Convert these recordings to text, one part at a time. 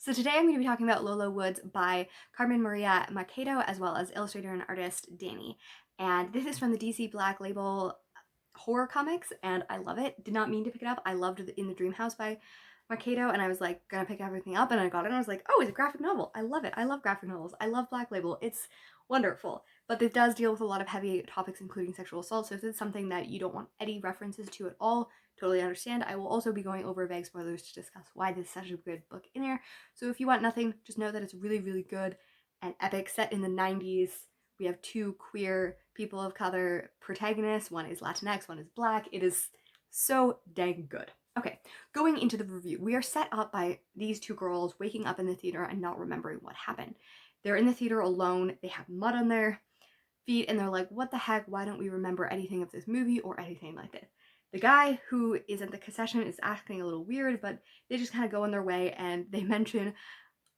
So today I'm going to be talking about Lola Woods by Carmen Maria Machado as well as illustrator and artist Danny. And this is from the DC Black Label horror comics and I love it. Did not mean to pick it up. I loved In the Dream House by Machado and I was like gonna pick everything up and I got it and I was like, oh, it's a graphic novel. I love it. I love graphic novels. I love Black Label. It's wonderful. But it does deal with a lot of heavy topics including sexual assault. So if it's something that you don't want any references to at all, totally understand. I will also be going over vague spoilers to discuss why this is such a good book in there. So if you want nothing, just know that it's really, really good and epic, set in the 90s. We have two queer people of color protagonists. One is Latinx, one is Black. It is so dang good. Okay, going into the review, we are set up by these two girls waking up in the theater and not remembering what happened. They're in the theater alone. They have mud on their feet and they're like, what the heck? Why don't we remember anything of this movie or anything like this? The guy who is at the concession is acting a little weird, but they just kind of go on their way and they mention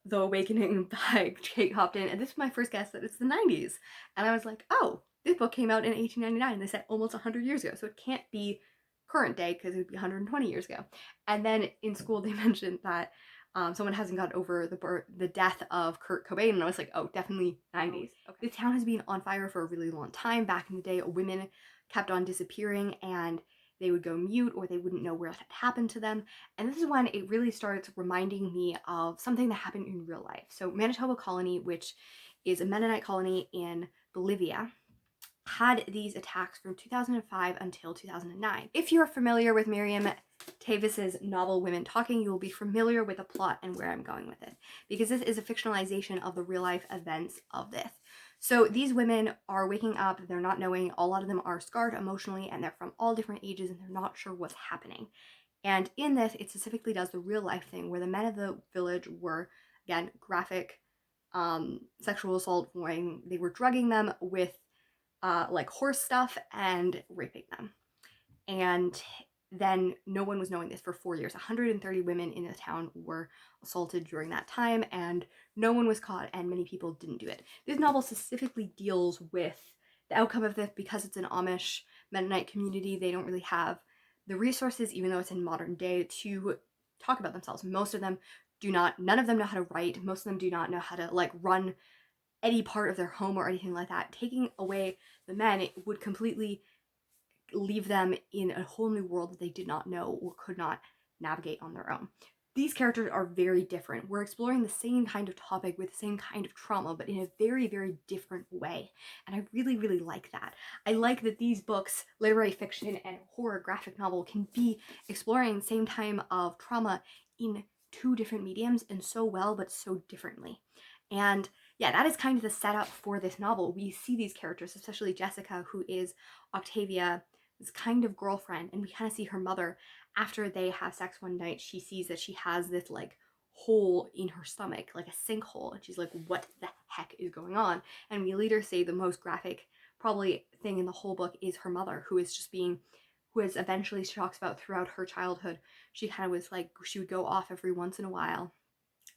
The Awakening by Kate Hopton. And this is my first guess that it's the 90s. And I was like, oh, this book came out in 1899 and they said almost 100 years ago. So it can't be current day because it would be 120 years ago. And then in school they mentioned that someone hasn't gotten over the death of Kurt Cobain, and I was like, oh, definitely 90s. Okay. The town has been on fire for a really long time. Back in the day, women kept on disappearing and they would go mute or they wouldn't know what had happened to them. And this is when it really starts reminding me of something that happened in real life. So Manitoba Colony, which is a Mennonite colony in Bolivia, had these attacks from 2005 until 2009. If you're familiar with Miriam Tavis's novel Women Talking, you will be familiar with the plot and where I'm going with it, because this is a fictionalization of the real life events of this. So these women are waking up, they're not knowing, a lot of them are scarred emotionally and they're from all different ages and they're not sure what's happening. And in this, it specifically does the real life thing where the men of the village were, again, graphic sexual assault, when they were drugging them with like horse stuff and raping them. And then no one was knowing this for 4 years. 130 women in the town were assaulted during that time and no one was caught and many people didn't do it. This novel specifically deals with the outcome of this because it's an Amish Mennonite community. They don't really have the resources, even though it's in modern day, to talk about themselves. Most of them do not, none of them know how to write. Most of them do not know how to like run any part of their home or anything like that. Taking away the men, it would completely leave them in a whole new world that they did not know or could not navigate on their own. These characters are very different. We're exploring the same kind of topic with the same kind of trauma, but in a very, very different way. And I really, really like that. I like that these books, literary fiction and horror graphic novel, can be exploring the same time of trauma in two different mediums and so well, but so differently. And yeah, that is kind of the setup for this novel. We see these characters, especially Jessica, who is Octavia's kind of girlfriend, and we kind of see her mother. After they have sex one night, she sees that she has this like hole in her stomach, like a sinkhole, and she's like, what the heck is going on? And we later say the most graphic probably thing in the whole book is her mother, who is just being, who is eventually, she talks about throughout her childhood, she kind of was like, she would go off every once in a while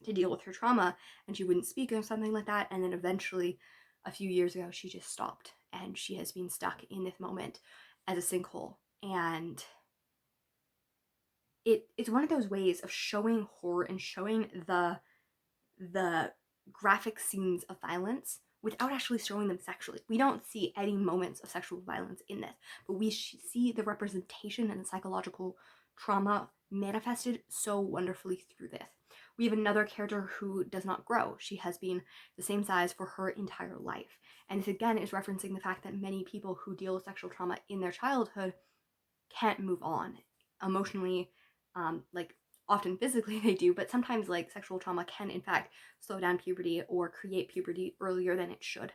to deal with her trauma and she wouldn't speak or something like that, and then eventually a few years ago she just stopped and she has been stuck in this moment as a sinkhole. And it's one of those ways of showing horror and showing the graphic scenes of violence without actually showing them sexually. We don't see any moments of sexual violence in this, but we see the representation and the psychological trauma manifested so wonderfully through this. We have another character who does not grow. She has been the same size for her entire life. And this again is referencing the fact that many people who deal with sexual trauma in their childhood can't move on emotionally, like often physically they do, but sometimes like sexual trauma can in fact slow down puberty or create puberty earlier than it should.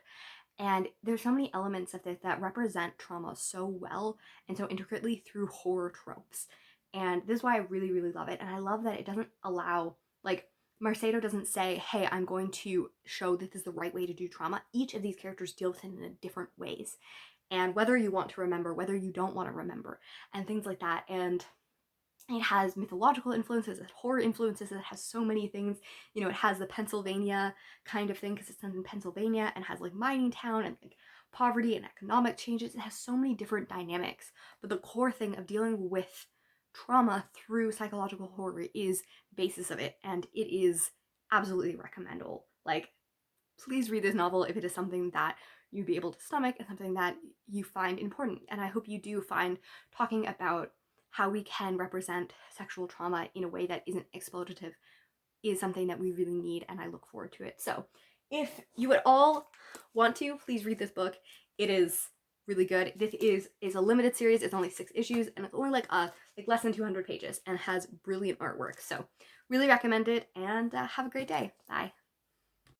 And there's so many elements of this that represent trauma so well and so intricately through horror tropes. And this is why I really, really love it. And I love that it doesn't allow, like, Machado doesn't say, hey, I'm going to show this is the right way to do trauma. Each of these characters deal with it in different ways. And whether you want to remember, whether you don't want to remember, and things like that. And it has mythological influences, it horror influences, it has so many things. You know, it has the Pennsylvania kind of thing because it's in Pennsylvania and has like mining town and like poverty and economic changes. It has so many different dynamics. But the core thing of dealing with trauma through psychological horror is the basis of it, and it is absolutely recommendable. Like, please read this novel if it is something that you'd be able to stomach and something that you find important. And I hope you do find talking about how we can represent sexual trauma in a way that isn't exploitative is something that we really need, and I look forward to it. So if you at all want to, please read this book. It is really good. This is a limited series. It's only 6 issues, and it's only like less than 200 pages, and has brilliant artwork. So really recommend it, and have a great day. Bye.